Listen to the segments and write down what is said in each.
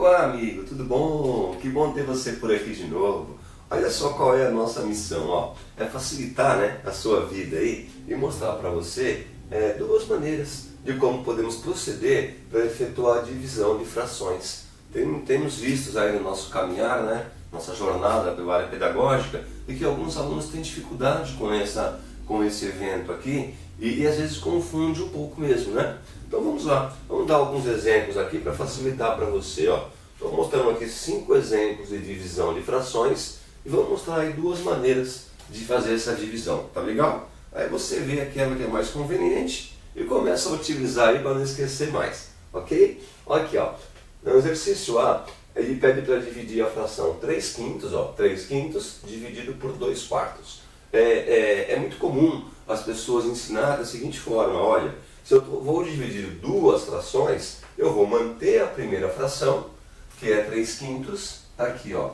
Olá, amigo, tudo bom? Que bom ter você por aqui de novo. Olha só qual é a nossa missão, ó. É facilitar, né, a sua vida aí e mostrar para você duas maneiras de como podemos proceder para efetuar a divisão de frações. Temos visto aí no nosso caminhar, né, nossa jornada pela área pedagógica, e que alguns alunos têm dificuldade com esse evento aqui e às vezes confunde um pouco mesmo, né? Então vamos lá, vamos dar alguns exemplos aqui para facilitar para você, ó. Estou mostrando aqui 5 exemplos de divisão de frações e vamos mostrar aí duas maneiras de fazer essa divisão, tá legal? Aí você vê aquela que é mais conveniente e começa a utilizar aí para não esquecer mais, ok? Olha aqui, ó, no exercício A, ele pede para dividir a fração 3/5, ó, 3/5 dividido por 2/4. É muito comum as pessoas ensinar da seguinte forma, olha, se eu vou dividir duas frações, eu vou manter a primeira fração, que é 3/5, aqui ó,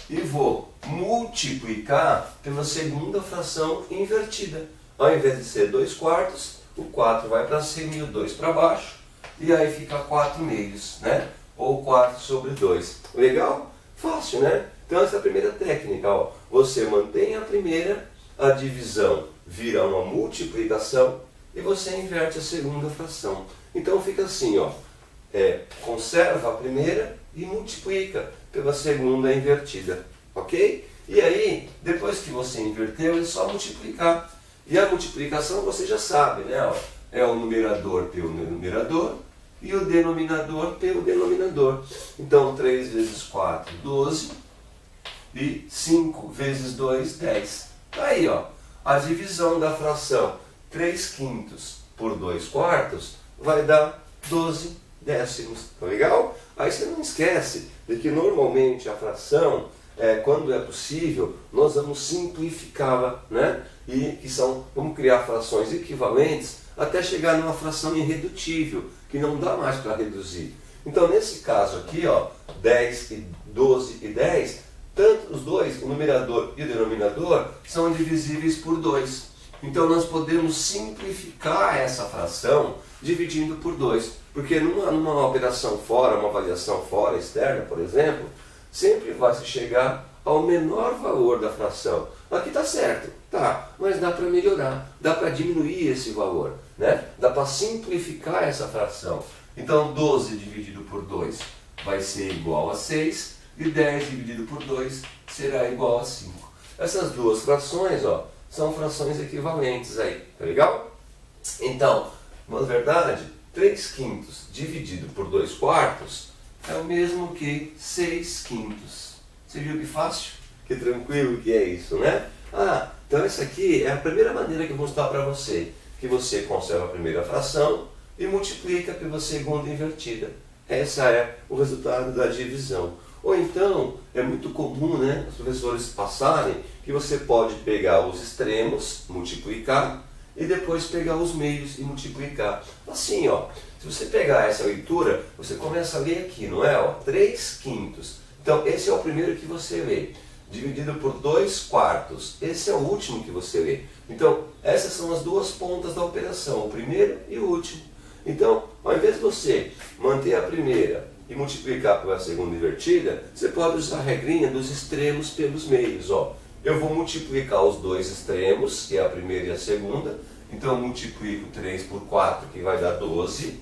e vou multiplicar pela segunda fração invertida. Ao invés de ser 2/4, o 4 vai para cima e o 2 para baixo, e aí fica 4/2, né? Ou 4 sobre 2. Legal? Fácil, né? Então essa é a primeira técnica, ó. Você mantém a primeira, a divisão vira uma multiplicação, e você inverte a segunda fração. Então fica assim, ó, conserva a primeira e multiplica pela segunda invertida, ok? E aí, depois que você inverteu, é só multiplicar. E a multiplicação você já sabe, né? Ó, é o numerador pelo numerador e o denominador pelo denominador. Então 3 vezes 4, 12 e 5 vezes 2, 10. Aí, ó, a divisão da fração 3/5 por 2/4 vai dar 12 décimos, tá legal? Aí você não esquece de que normalmente a fração, quando é possível, nós vamos simplificá-la, né? E vamos criar frações equivalentes até chegar numa fração irredutível, que não dá mais para reduzir. Então nesse caso aqui, ó, 10 e 12 e 10, tanto os dois, o numerador e o denominador, são divisíveis por 2. Então nós podemos simplificar essa fração dividindo por 2, porque numa operação fora, uma avaliação fora, externa, por exemplo, sempre vai se chegar ao menor valor da fração. Aqui está certo, tá, mas dá para melhorar, dá para diminuir esse valor, né? Dá para simplificar essa fração. Então 12 dividido por 2 vai ser igual a 6 e 10 dividido por 2 será igual a 5. Essas duas frações, ó, são frações equivalentes aí, tá legal? Então, na verdade, 3/5 dividido por 2/4 é o mesmo que 6/5. Você viu que fácil? Que tranquilo que é isso, né? Ah, então essa aqui é a primeira maneira que eu vou mostrar para você, que você conserva a primeira fração e multiplica pela segunda invertida. Esse é o resultado da divisão. Ou então, é muito comum, né, os professores passarem que você pode pegar os extremos, multiplicar, e depois pegar os meios e multiplicar. Assim, ó, se você pegar essa leitura, você começa a ler aqui, não é? Ó, 3/5. Então, esse é o primeiro que você lê. Dividido por 2/4. Esse é o último que você lê. Então, essas são as duas pontas da operação, o primeiro e o último. Então, ao invés de você manter a primeira e multiplicar pela segunda invertida, você pode usar a regrinha dos extremos pelos meios, ó. Eu vou multiplicar os dois extremos, que é a primeira e a segunda. Então eu multiplico 3 por 4, que vai dar 12.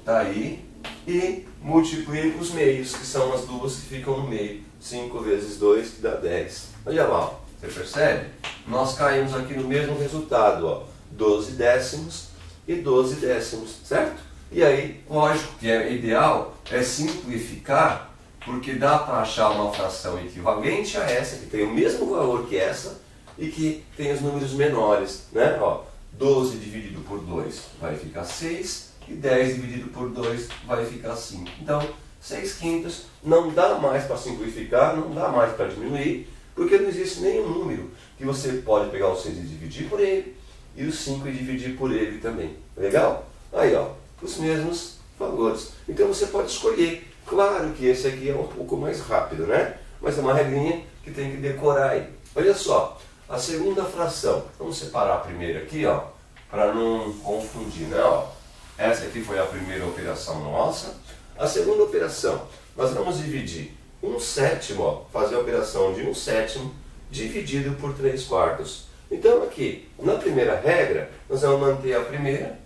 Tá aí. E multiplico os meios, que são as duas que ficam no meio. 5 vezes 2, que dá 10. Olha lá, ó. Você percebe? Nós caímos aqui no mesmo resultado, ó. 12 décimos e 12 décimos, certo? E aí, lógico que é ideal é simplificar, porque dá para achar uma fração equivalente a essa, que tem o mesmo valor que essa, e que tem os números menores, né? Ó, 12 dividido por 2 vai ficar 6, e 10 dividido por 2 vai ficar 5. Então, 6/5 não dá mais para simplificar, não dá mais para diminuir, porque não existe nenhum número que você pode pegar o 6 e dividir por ele, e o 5 e dividir por ele também. Legal? Aí, ó, os mesmos valores. Então você pode escolher. Claro que esse aqui é um pouco mais rápido, né? Mas é uma regrinha que tem que decorar aí. Olha só, a segunda fração. Vamos separar a primeira aqui, ó, para não confundir, né? Ó, essa aqui foi a primeira operação nossa. A segunda operação, nós vamos dividir 1/7, ó, fazer a operação de 1/7 dividido por 3/4. Então aqui, na primeira regra, nós vamos manter a primeira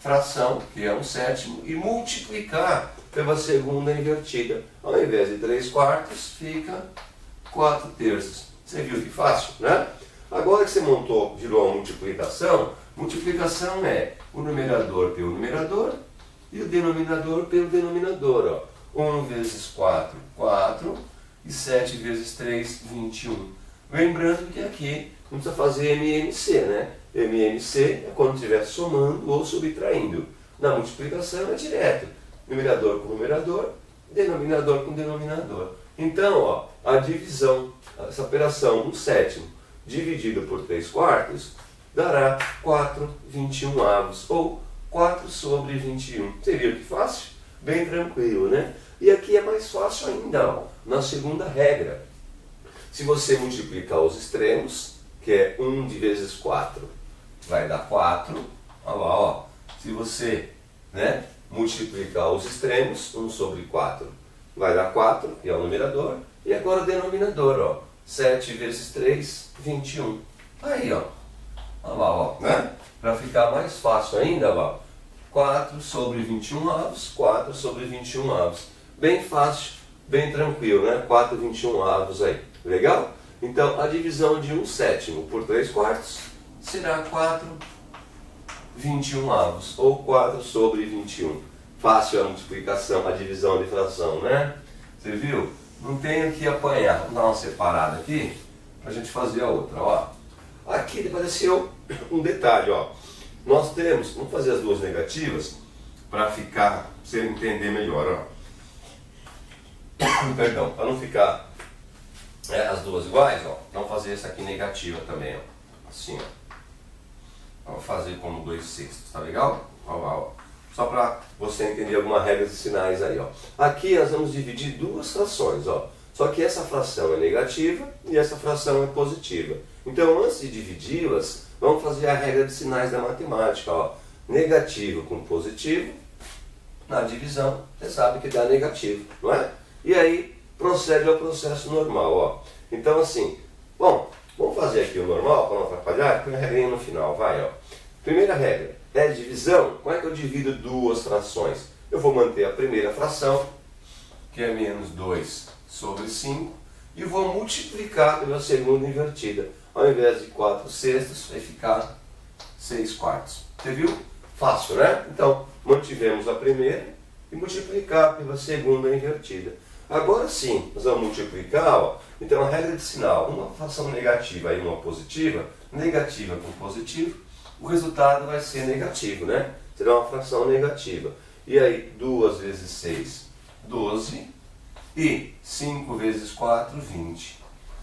fração, que é 1/7, e multiplicar pela segunda invertida. Ao invés de 3/4, fica 4/3. Você viu que fácil, né? Agora que você virou a multiplicação, multiplicação é o numerador pelo numerador e o denominador pelo denominador. Ó. 1 vezes 4, 4, e 7 vezes 3, 21. Lembrando que aqui não precisa fazer MMC, né? MMC é quando estiver somando ou subtraindo. Na multiplicação é direto. Numerador com numerador, denominador com denominador. Então, ó, a divisão, essa operação 1/7 dividido por 3/4 dará 4/21, ou 4/21. Você viu que fácil? Bem tranquilo, né? E aqui é mais fácil ainda, ó, na segunda regra. Se você multiplicar os extremos, que é 1 vezes 4, vai dar 4. Olha lá, ó. Se você, né, multiplicar os extremos, 1/4, vai dar 4, que é o numerador. E agora o denominador, ó. 7 vezes 3, 21. Aí, ó. Olha lá, ó, né? Para ficar mais fácil ainda, ó. 4/21, 4/21. Bem fácil, bem tranquilo, né? 4/21 aí. Legal? Então, a divisão de 1/7 por 3/4 será 4/21, ou 4/21. Fácil a multiplicação, a divisão de fração, né? Você viu? Não tem que apanhar. Vamos dar uma separada aqui, para a gente fazer a outra, ó. Aqui apareceu um detalhe, ó. Nós temos, vamos fazer as duas negativas, para ficar, você entender melhor, ó. Perdão, para não ficar as duas iguais, ó, vamos fazer essa aqui negativa também, ó. Assim, ó. Vamos fazer como 2/6, tá legal? Ó, ó. Só para você entender alguma regra de sinais aí, ó. Aqui nós vamos dividir duas frações, ó. Só que essa fração é negativa e essa fração é positiva. Então, antes de dividi-las, vamos fazer a regra de sinais da matemática, ó. Negativo com positivo, na divisão, você sabe que dá negativo, não é? E aí, procede ao processo normal, ó. Então, assim, bom, vamos fazer aqui o normal, para não atrapalhar, põe a regrinha no final, vai, ó. Primeira regra, é divisão. Como é que eu divido duas frações? Eu vou manter a primeira fração, que é menos 2/5, e vou multiplicar pela segunda invertida. Ao invés de 4/6, vai ficar 6/4. Você viu? Fácil, né? Então, mantivemos a primeira e multiplicar pela segunda invertida. Agora sim, nós vamos multiplicar, ó. Então, a regra de sinal, uma fração negativa e uma positiva, negativa com positivo, o resultado vai ser negativo, né? Será uma fração negativa. E aí, 2 vezes 6, 12, e 5 vezes 4, 20.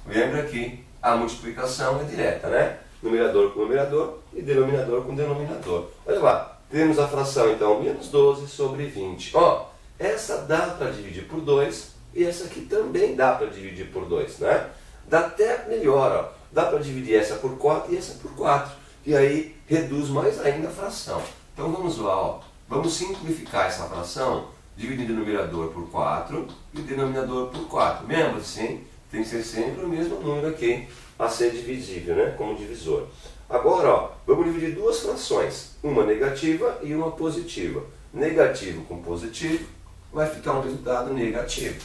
Lembra que a multiplicação é direta, né? Numerador com numerador e denominador com denominador. Olha lá, temos a fração, então, menos 12/20. Ó, essa dá para dividir por 2 e essa aqui também dá para dividir por 2, né? Dá até melhor, ó. Dá para dividir essa por 4 e essa por 4. E aí reduz mais ainda a fração. Então vamos lá, ó. Vamos simplificar essa fração dividindo o numerador por 4 e o denominador por 4. Lembra-se, hein? Tem que ser sempre o mesmo número aqui a ser divisível, né? Como divisor. Agora, ó, vamos dividir duas frações, uma negativa e uma positiva. Negativo com positivo vai ficar um resultado negativo.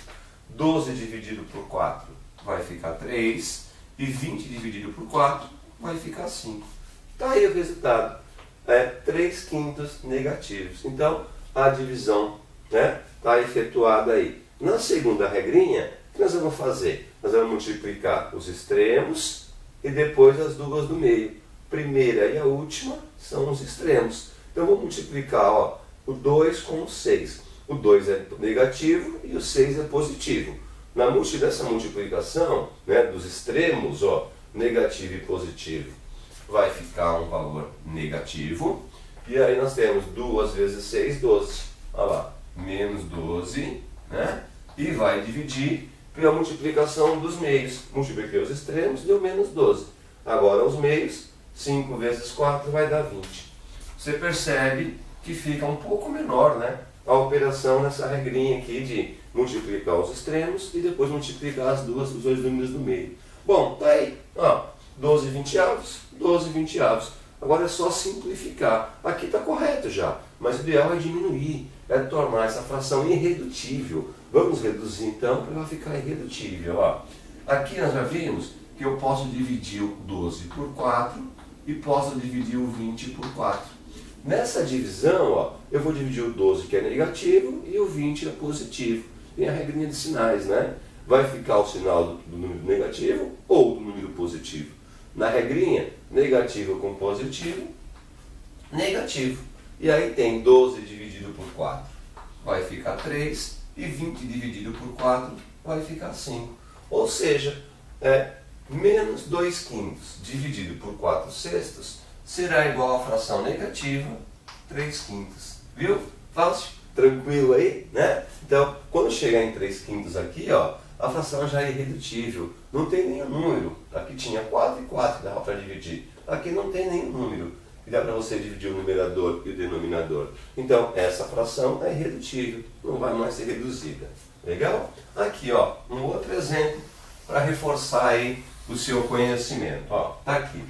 12 dividido por 4 vai ficar 3 e 20 dividido por 4 vai ficar 5. Está aí o resultado. 3/5 negativos. Então, a divisão, né, está efetuada aí. Na segunda regrinha, o que nós vamos fazer? Nós vamos multiplicar os extremos e depois as duas do meio. Primeira e a última são os extremos. Então, vou multiplicar, ó, o 2 com o 6. O 2 é negativo e o 6 é positivo. Dessa multiplicação, né, dos extremos, ó, negativo e positivo, vai ficar um valor negativo. E aí nós temos 2 vezes 6, 12. Olha lá, menos 12, né? E vai dividir pela multiplicação dos meios. Multipliquei os extremos, deu menos 12. Agora os meios, 5 vezes 4 vai dar 20. Você percebe que fica um pouco menor, né? a operação nessa regrinha aqui de multiplicar os extremos e depois multiplicar os dois números do meio. Bom, tá aí, ó, 12 vinteavos, 12 vinteavos. Agora é só simplificar. Aqui está correto já, mas o ideal é diminuir, é tornar essa fração irredutível. Vamos reduzir então para ela ficar irredutível. Ó. Aqui nós já vimos que eu posso dividir o 12 por 4 e posso dividir o 20 por 4. Nessa divisão, ó, eu vou dividir o 12 que é negativo e o 20 é positivo. Tem a regrinha de sinais, né? Vai ficar o sinal do número negativo ou do número positivo. Na regrinha, negativo com positivo, negativo. E aí tem 12 dividido por 4, vai ficar 3, e 20 dividido por 4 vai ficar 5. Ou seja, menos 2 quintos dividido por 4 sextos será igual à fração negativa 3 quintos. Viu? Fácil? Tranquilo aí, né? Então, quando chegar em 3 quintos aqui, ó, a fração já é irredutível. Não tem nenhum número. Aqui tinha 4 e 4 que dava para dividir. Aqui não tem nenhum número que dá para você dividir o numerador e o denominador. Então, essa fração é irredutível. Não vai mais ser reduzida. Legal? Aqui, ó, um outro exemplo para reforçar aí o seu conhecimento. Ó, tá aqui.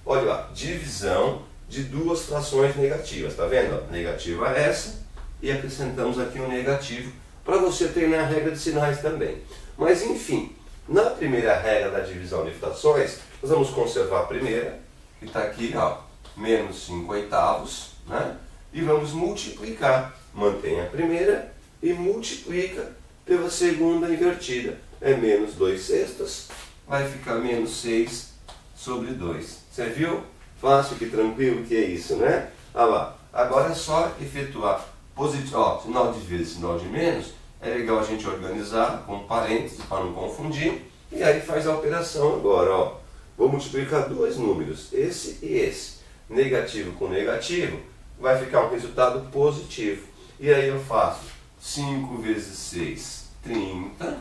Olha lá, divisão de duas frações negativas. Tá vendo? Ó, negativa essa e acrescentamos aqui um negativo para você treinar a regra de sinais também. Mas enfim, na primeira regra da divisão de frações, nós vamos conservar a primeira, que está aqui, ó, menos 5 oitavos, né? E vamos multiplicar. Mantém a primeira e multiplica pela segunda invertida. É menos 2 sextos, vai ficar menos 6 sobre 2. Você viu? Fácil, que tranquilo que é isso, né? Olha lá. Agora é só efetuar positivo, ó, sinal de vezes, sinal de menos. É legal a gente organizar com parênteses para não confundir. E aí faz a operação agora, ó. Vou multiplicar dois números, esse e esse. Negativo com negativo, vai ficar um resultado positivo. E aí eu faço 5 vezes 6, 30.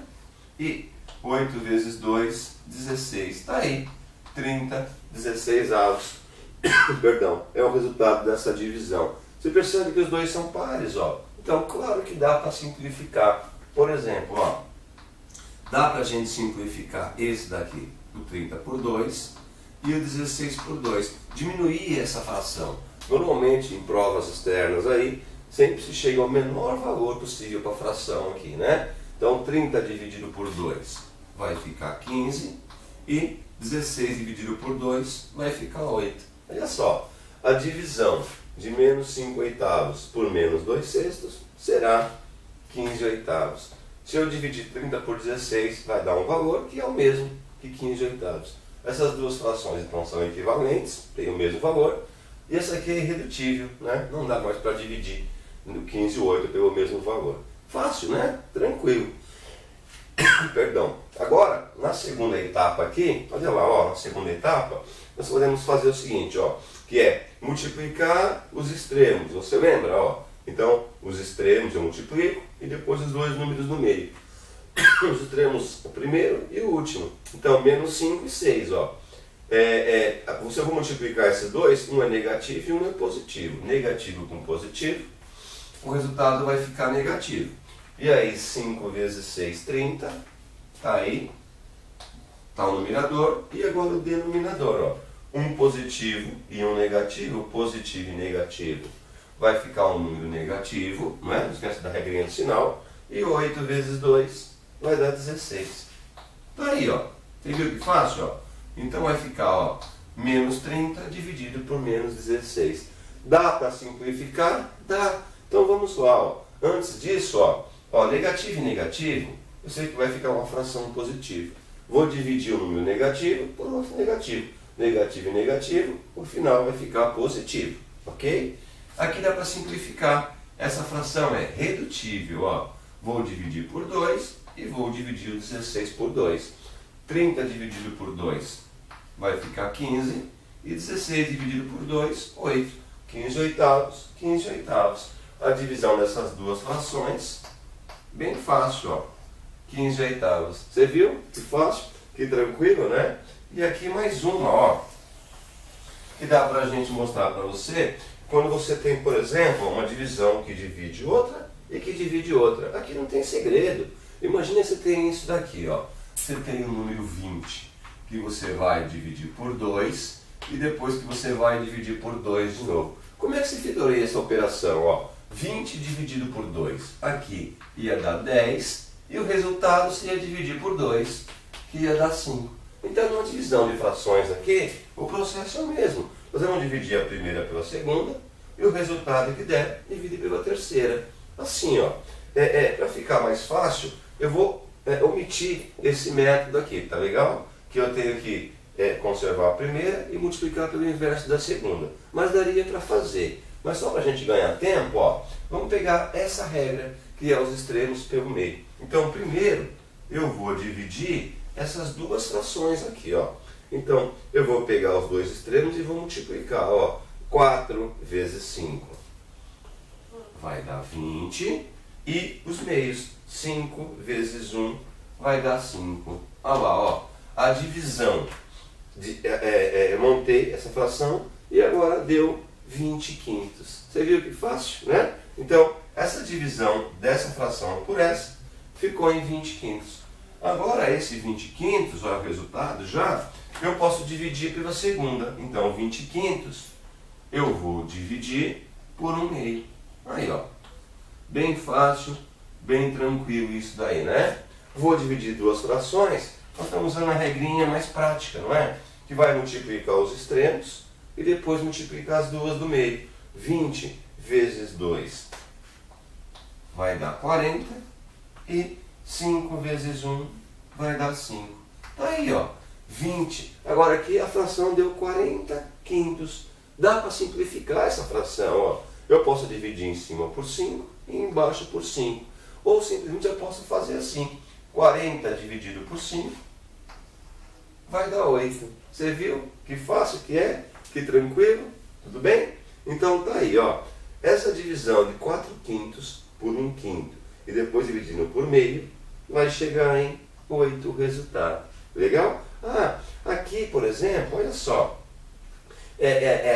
E 8 vezes 2, 16. Está aí, 30, 16 avos. Perdão, é o resultado dessa divisão. Você percebe que os dois são pares, ó. Então, claro que dá para simplificar. Por exemplo, ó, dá para a gente simplificar esse daqui, o 30 por 2 e o 16 por 2. Diminuir essa fração. Normalmente, em provas externas aí, sempre se chega ao menor valor possível para a fração aqui, né? Então, 30 dividido por 2 vai ficar 15 e 16 dividido por 2 vai ficar 8. Olha só, a divisão de menos 5 oitavos por menos 2 sextos será 15 oitavos. Se eu dividir 30 por 16, vai dar um valor que é o mesmo que 15 oitavos. Essas duas frações então são equivalentes, têm o mesmo valor, e essa aqui é irredutível, né? Não dá mais para dividir no 15 e 8 pelo mesmo valor. Fácil, né? Tranquilo. Perdão. Agora, na segunda etapa aqui, olha lá, ó, na segunda etapa, nós podemos fazer o seguinte, ó, que é multiplicar os extremos. Você lembra, ó? Então, os extremos eu multiplico e depois os dois números no meio. Os extremos, o primeiro e o último. Então, menos 5 e 6, ó. Você vai multiplicar esses dois, um é negativo e um é positivo. Negativo com positivo, o resultado vai ficar negativo. E aí, 5 vezes 6, 30. Tá aí. Tá o numerador. E agora o denominador, ó. Um positivo e um negativo, positivo e negativo. Vai ficar um número negativo, não é? Não esquece da regrinha de sinal. E 8 vezes 2 vai dar 16. Tá aí, ó. Você viu que fácil, ó? Então vai ficar, ó, menos 30 dividido por menos 16. Dá para simplificar? Dá. Então vamos lá, ó. Antes disso, ó, negativo e negativo, eu sei que vai ficar uma fração positiva. Vou dividir o número negativo por outro negativo. Negativo e negativo, o final vai ficar positivo, ok? Aqui dá para simplificar. Essa fração é redutível, ó. Vou dividir por 2 e vou dividir o 16 por 2. 30 dividido por 2 vai ficar 15 e 16 dividido por 2, 8. 15 oitavos, 15 oitavos. A divisão dessas duas frações, bem fácil, ó. 15 oitavos. Você viu? Que fácil, que tranquilo, né? E aqui mais uma, ó, que dá pra gente mostrar pra você quando você tem, por exemplo, uma divisão que divide outra e que divide outra. Aqui não tem segredo. Imagina você tem isso daqui, ó. Você tem o número 20, que você vai dividir por 2, e depois que você vai dividir por 2 de novo. Como é que se fitoreia essa operação? Ó, 20 dividido por 2, aqui ia dar 10, e o resultado se ia dividir por 2, que ia dar 5. Então, numa divisão de frações aqui, o processo é o mesmo. Nós vamos dividir a primeira pela segunda, e o resultado que der, divide pela terceira. Assim, ó, para ficar mais fácil, eu vou omitir esse método aqui, tá legal? Que eu tenho que conservar a primeira e multiplicar pelo inverso da segunda. Mas daria para fazer. Mas só para a gente ganhar tempo, ó, vamos pegar essa regra, que é os extremos pelo meio. Então, primeiro, eu vou dividir essas duas frações aqui, ó. Então, eu vou pegar os dois extremos e vou multiplicar, ó. 4 vezes 5 vai dar 20, e os meios, 5 vezes 1 vai dar 5. Olha lá, ó, a divisão, eu montei essa fração e agora deu 20 quintos. Você viu que fácil, né? Então, essa divisão dessa fração por essa ficou em 20 quintos. Agora, esse 20 quintos, olha o resultado já, eu posso dividir pela segunda. Então, 20 quintos eu vou dividir por 1 meio. Aí, ó, bem fácil, bem tranquilo isso daí, né? Vou dividir duas frações, nós estamos usando a regrinha mais prática, não é? Que vai multiplicar os extremos e depois multiplicar as duas do meio. 20 vezes 2 vai dar 40 e 5 vezes 1 vai dar 5. Tá aí, ó, 20. Agora aqui a fração deu 40 quintos. Dá para simplificar essa fração, ó. Eu posso dividir em cima por 5 e embaixo por 5. Ou simplesmente eu posso fazer assim. 40 dividido por 5 vai dar 8. Você viu que fácil que é? Que tranquilo? Tudo bem? Então tá aí, ó. Essa divisão de 4 quintos por 1 quinto e depois dividindo por meio vai chegar em 8 o resultado. Legal? Ah, aqui, por exemplo, olha só.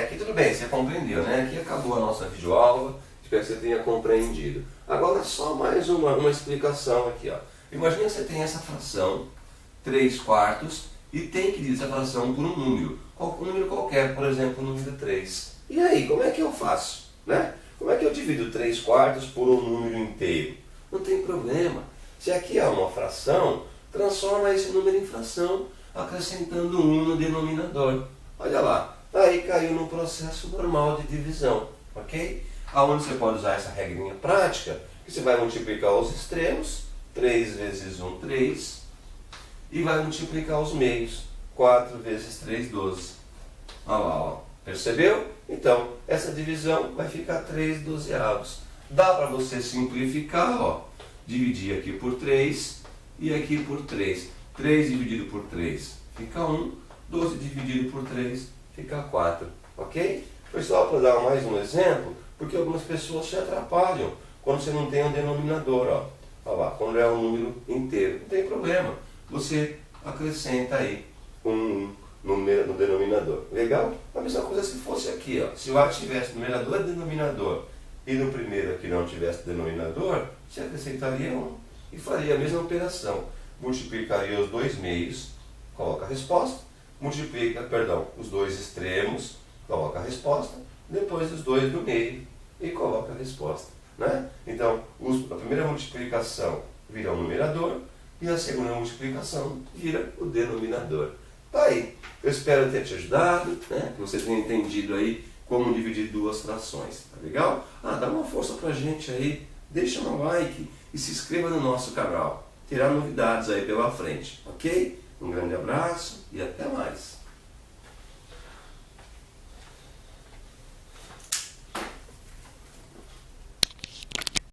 Aqui tudo bem, você compreendeu, né? Aqui acabou a nossa videoaula, espero que você tenha compreendido. Agora só mais uma explicação aqui, ó. Imagina que você tem essa fração, 3 quartos, e tem que dividir essa fração por um número qualquer, por exemplo, o número 3. E aí, como é que eu faço? Né? Como é que eu divido 3 quartos por um número inteiro? Não tem problema. Se aqui é uma fração, transforma esse número em fração, acrescentando 1 no denominador. Olha lá. Aí caiu no processo normal de divisão, ok? Aonde você pode usar essa regrinha prática, que você vai multiplicar os extremos, 3 vezes 1, 3, e vai multiplicar os meios, 4 vezes 3, 12. Olha lá, ó. Percebeu? Então, essa divisão vai ficar 3 dozeavos. Dá para você simplificar, ó, dividir aqui por 3 e aqui por 3. 3 dividido por 3 fica 1, 12 dividido por 3 fica 4, ok? Foi só para dar mais um exemplo, porque algumas pessoas se atrapalham quando você não tem um denominador, ó. Olha lá, quando é um número inteiro, não tem problema. Você acrescenta aí um no denominador. Legal? A mesma coisa se fosse aqui, ó. Se o A tivesse numerador e denominador, e no primeiro aqui não tivesse denominador, você acrescentaria 1 e faria a mesma operação. Multiplicaria os dois meios, coloca a resposta. Multiplica, os dois extremos, coloca a resposta, depois os dois do meio e coloca a resposta, né? Então, a primeira multiplicação vira o numerador e a segunda multiplicação vira o denominador. Tá aí. Eu espero ter te ajudado, né? Que você tenha entendido aí como dividir duas frações, tá legal? Dá uma força pra gente aí, deixa um like e se inscreva no nosso canal. Terá novidades aí pela frente, ok? Um grande abraço e até mais!